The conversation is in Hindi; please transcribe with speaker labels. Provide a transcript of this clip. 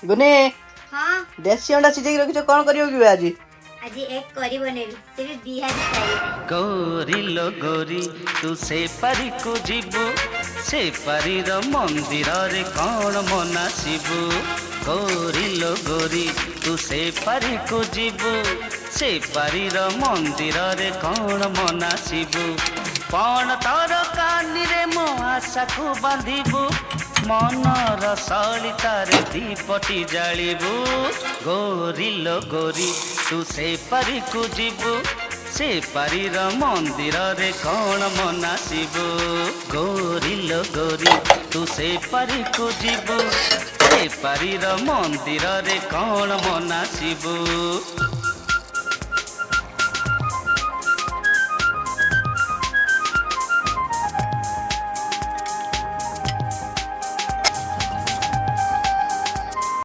Speaker 1: गुनी
Speaker 2: हाँ
Speaker 1: देसी अंडा सिझेई रखिଛ कौन करियो कि आज
Speaker 2: आज एक करी बनेबी से भी बिहारी स्टाइल
Speaker 3: गौरी लो गौरी तू से पारी को जीवु से पारीर मंदिर रे कौन मनासिबु गौरी लो गौरी तू से पारी को जीवु से पारीर मंदिर रे कौन मनासिबु कौन तर कानी रे मो आशा को बांधिबु मनर सलितार दीपटी जालिबु गौरी लो गौरी तू से पारी को जीवु से पारीर मंदिर रे कौन मनासिबु गौरी लो गौरी तू से पारी को जीवु से पारीर मंदिर रे कौन मनासिबु।